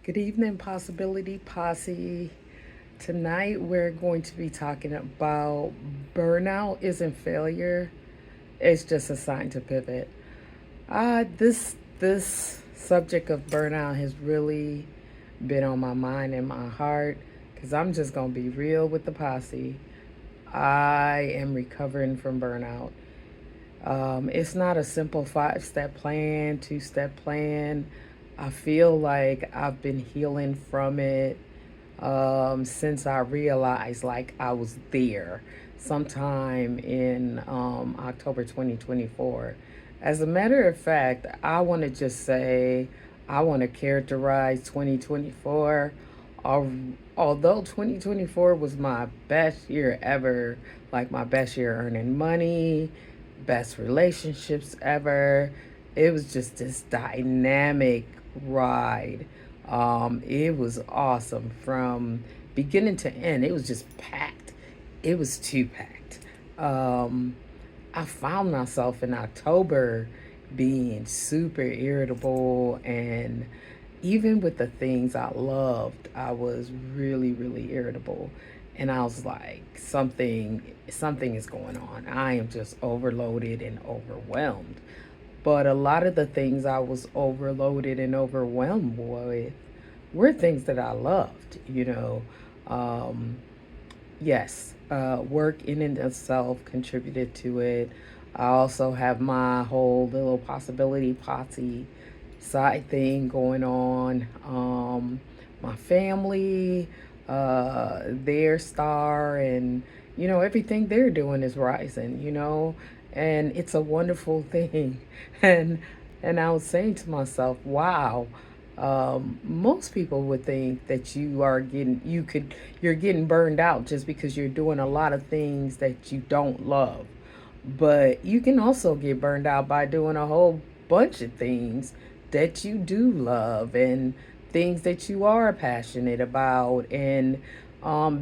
Good evening, Possibility Posse. Tonight we're going to be talking about burnout isn't failure, it's just a sign to pivot. This subject of burnout has really been on my mind and my heart because I'm just gonna be real with the posse. I am recovering from burnout. It's not a simple 5 step plan, 2 step plan. I feel like I've been healing from it since I realized like I was there sometime in October 2024. As a matter of fact, I want to just say I want to characterize 2024. Although 2024 was my best year ever, like my best year earning money, best relationships ever, it was just this dynamic ride. It was awesome from beginning to end. It was just packed. It was too packed. Um, I found myself in October being super irritable, and even with the things I loved, I was really, really irritable. And I was like, something is going on. I am just overloaded and overwhelmed. But a lot of the things I was overloaded and overwhelmed with were things that I loved. Um, yes, work in and of itself contributed to it. I also have my whole little possibility posse side thing going on. My family, their star, and everything they're doing is rising, and it's a wonderful thing. And and I was saying to myself, wow. Most people would think that you're getting burned out just because you're doing a lot of things that you don't love. But you can also get burned out by doing a whole bunch of things that you do love and things that you are passionate about, and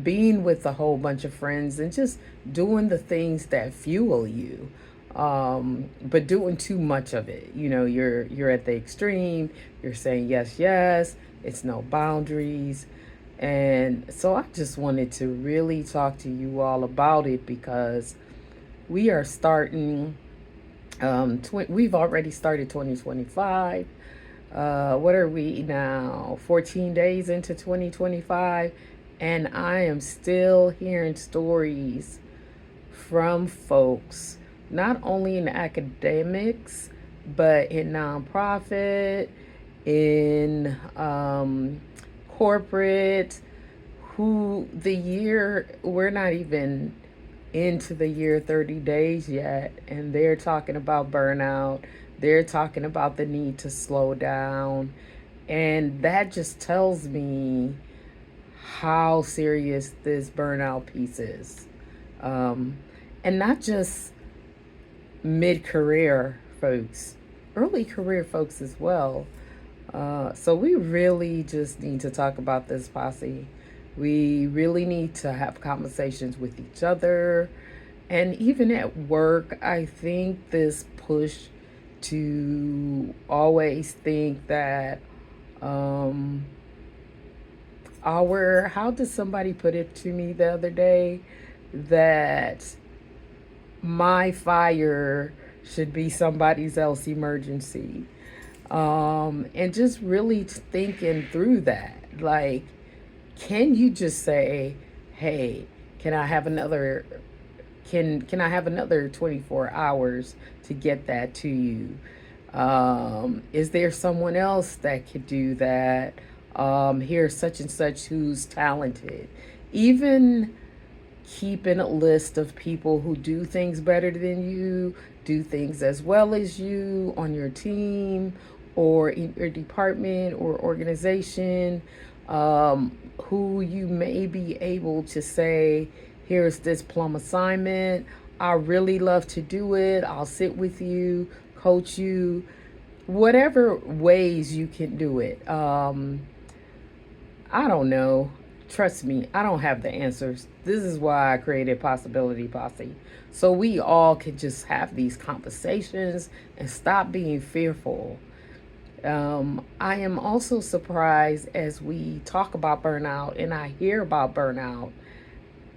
being with a whole bunch of friends and just doing the things that fuel you. But doing too much of it, you're at the extreme. You're saying yes, yes. It's no boundaries. And so I just wanted to really talk to you all about it because we are starting. We've already started 2025. What are we now? 14 days into 2025, and I am still hearing stories from folks, not only in academics, but in nonprofit, in corporate, who we're not even into the year 30 days yet, and they're talking about burnout. They're talking about the need to slow down. And that just tells me how serious this burnout piece is. Um, and not just mid career folks, early career folks as well. So we really just need to talk about this posse. We really need to have conversations with each other. And even at work, I think this push to always think that um, how did somebody put it to me the other day? That my fire should be somebody else's emergency. And just really thinking through that. Like, can you just say, hey, can I have another can I have another 24 hours to get that to you? Is there someone else that could do that? Here's such and such who's talented. Even keeping a list of people who do things better than you, do things as well as you on your team or in your department or organization, who you may be able to say, here's this plum assignment. I really love to do it. I'll sit with you, coach you, whatever ways you can do it. I don't know. Trust me, I don't have the answers. This is why I created Possibility Posse. So we all could just have these conversations and stop being fearful. I am also surprised as we talk about burnout and I hear about burnout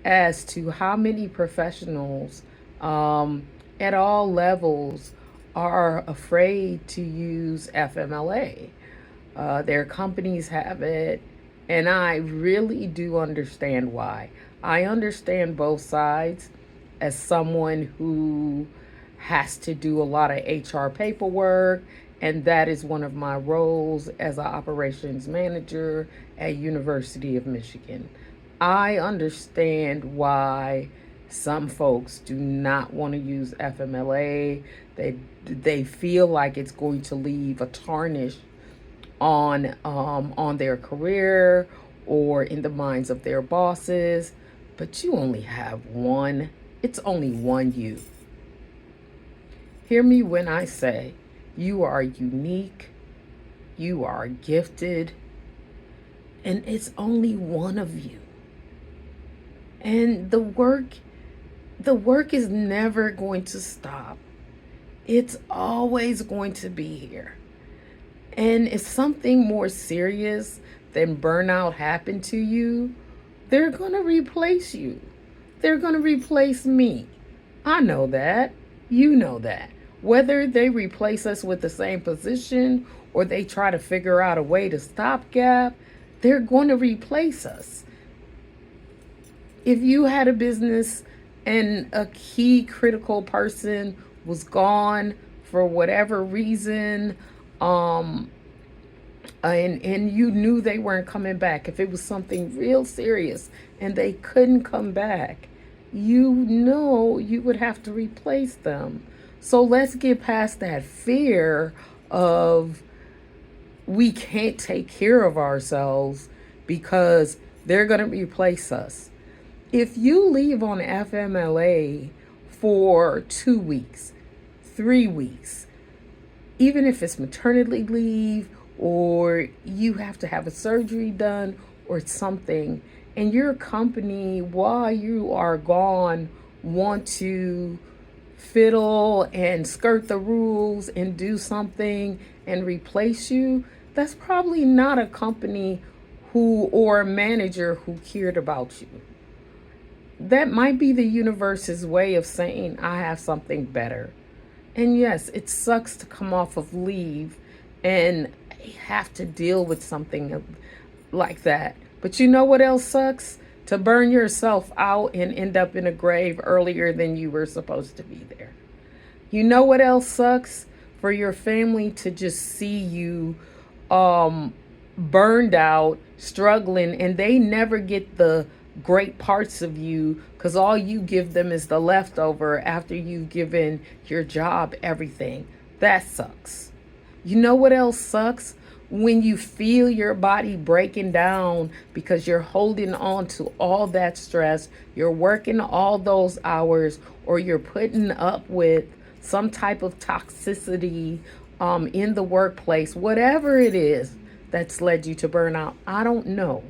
as to how many professionals um, at all levels are afraid to use FMLA. Their companies have it, and I really do understand why. I understand both sides as someone who has to do a lot of HR paperwork, and that is one of my roles as an operations manager at University of Michigan. I understand why some folks do not want to use FMLA. They feel like it's going to leave a tarnish on their career or in the minds of their bosses. But you only have one. It's only one you. Hear me when I say you are unique, you are gifted, and it's only one of you. And the work is never going to stop. It's always going to be here. And if something more serious than burnout happened to you, they're going to replace you. They're going to replace me. I know that. You know that. Whether they replace us with the same position or they try to figure out a way to stopgap, they're going to replace us. If you had a business and a key critical person was gone for whatever reason, and you knew they weren't coming back, if it was something real serious and they couldn't come back, you know you would have to replace them. So let's get past that fear of we can't take care of ourselves because they're going to replace us. If you leave on FMLA for 2 weeks, 3 weeks, even if it's maternity leave or you have to have a surgery done or something, and your company, while you are gone, want to fiddle and skirt the rules and do something and replace you, that's probably not a company who or a manager who cared about you. That might be the universe's way of saying, I have something better. And yes, it sucks to come off of leave and have to deal with something like that. But you know what else sucks? To burn yourself out and end up in a grave earlier than you were supposed to be there. You know what else sucks? For your family to just see you burned out, struggling, and they never get the great parts of you because all you give them is the leftover after you've given your job everything. That sucks. You know what else sucks? When you feel your body breaking down because you're holding on to all that stress, you're working all those hours, or you're putting up with some type of toxicity in the workplace, whatever it is that's led you to burnout. I don't know,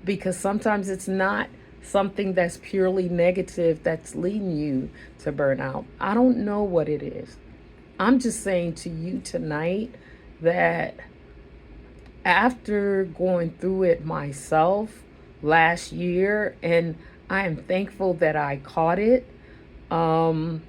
because sometimes it's not something that's purely negative that's leading you to burnout. I don't know what it is. I'm just saying to you tonight that after going through it myself last year, and I am thankful that I caught it. Um,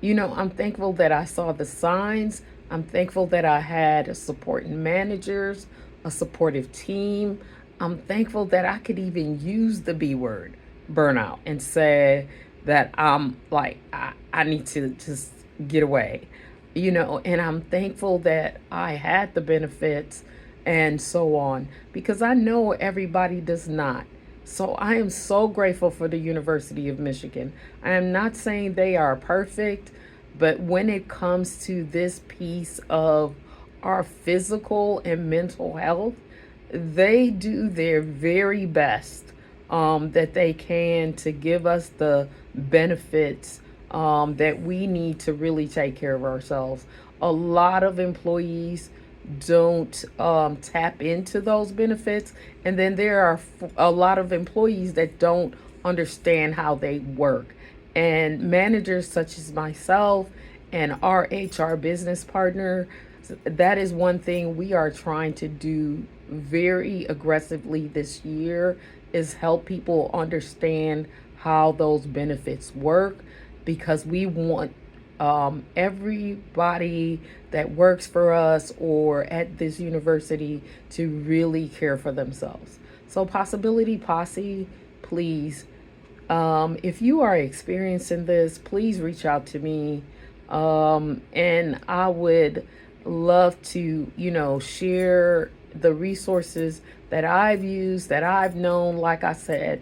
I'm thankful that I saw the signs. I'm thankful that I had supporting managers, a supportive team. I'm thankful that I could even use the B word, burnout, and say that I need to just get away. And I'm thankful that I had the benefits and so on, because I know everybody does not. So I am so grateful for the University of Michigan. I am not saying they are perfect, but when it comes to this piece of our physical and mental health, they do their very best that they can to give us the benefits that we need to really take care of ourselves. A lot of employees don't tap into those benefits, and then there are a lot of employees that don't understand how they work. And managers such as myself and our HR business partner, That is one thing we are trying to do very aggressively this year, is help people understand how those benefits work, because we want everybody that works for us or at this university to really care for themselves. So, Possibility Posse, please, if you are experiencing this, please reach out to me. And I would love to, share the resources that I've used, that I've known. Like I said,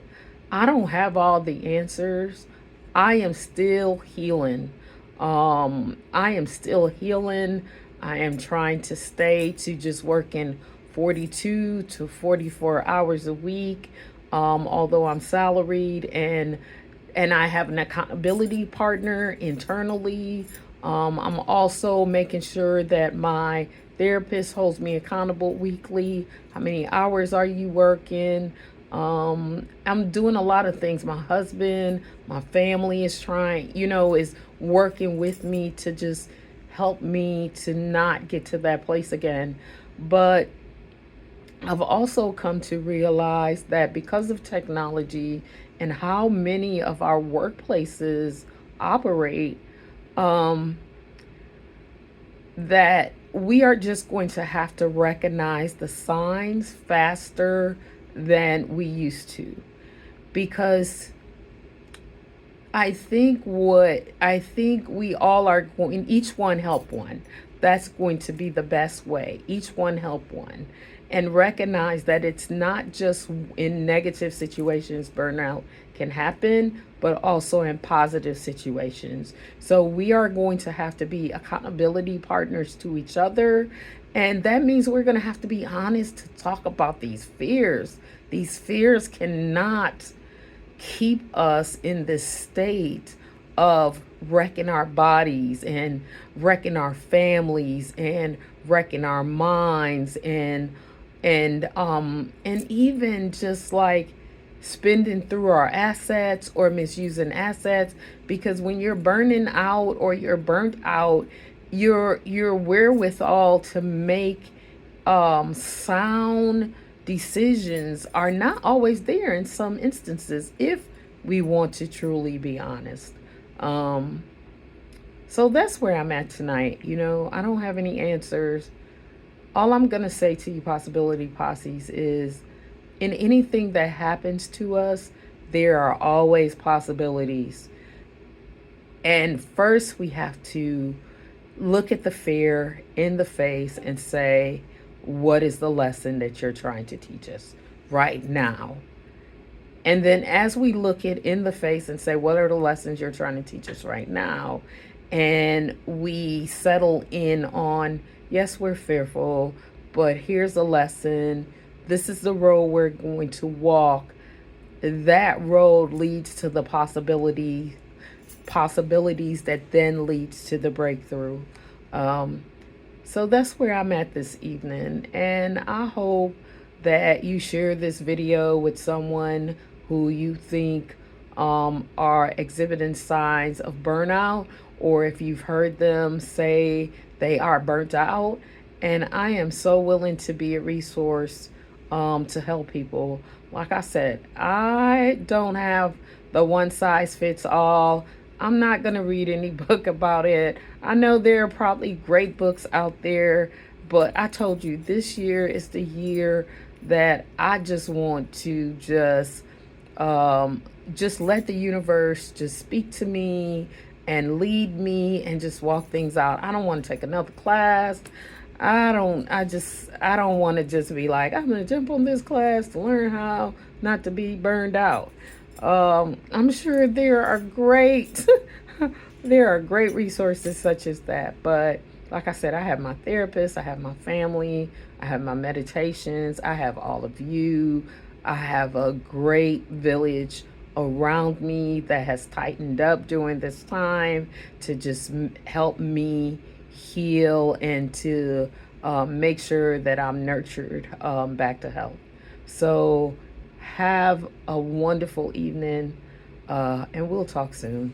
I don't have all the answers. I am still healing. I am still healing. I am trying to stay to just working 42 to 44 hours a week, although I'm salaried, and I have an accountability partner internally. I'm also making sure that my therapist holds me accountable weekly. How many hours are you working? I'm doing a lot of things. My husband, my family is trying, is working with me to just help me to not get to that place again. But I've also come to realize that because of technology and how many of our workplaces operate, um, that we are just going to have to recognize the signs faster than we used to. Because I think we all are going, each one help one. That's going to be the best way. Each one help one. And recognize that it's not just in negative situations burnout can happen, but also in positive situations. So we are going to have to be accountability partners to each other. And that means we're going to have to be honest to talk about these fears. These fears cannot keep us in this state of wrecking our bodies and wrecking our families and wrecking our minds, and even just like spending through our assets or misusing assets. Because when you're burning out or you're burnt out, your wherewithal to make sound decisions are not always there in some instances, if we want to truly be honest. Um, so that's where I'm at tonight. I don't have any answers. All I'm going to say to you, Possibility Posses, is in anything that happens to us, there are always possibilities. And first, we have to look at the fear in the face and say, what is the lesson that you're trying to teach us right now? And then as we look it in the face and say, what are the lessons you're trying to teach us right now? And we settle in on, yes, we're fearful, but here's a lesson. This is the road we're going to walk. That road leads to the possibilities that then leads to the breakthrough. Um, so that's where I'm at this evening. And I hope that you share this video with someone who you think are exhibiting signs of burnout, or if you've heard them say they are burnt out. And I am so willing to be a resource to help people. Like I said, I don't have the one size fits all. I'm not going to read any book about it. I know there are probably great books out there, but I told you this year is the year that I just want to just let the universe just speak to me and lead me and just walk things out. I don't want to take another class. I don't want to just be like, I'm going to jump on this class to learn how not to be burned out. I'm sure there are great there are great resources such as that, but like I said, I have my therapist, I have my family, I have my meditations, I have all of you. I have a great village around me that has tightened up during this time to just help me heal and to make sure that I'm nurtured back to health. So have a wonderful evening, and we'll talk soon.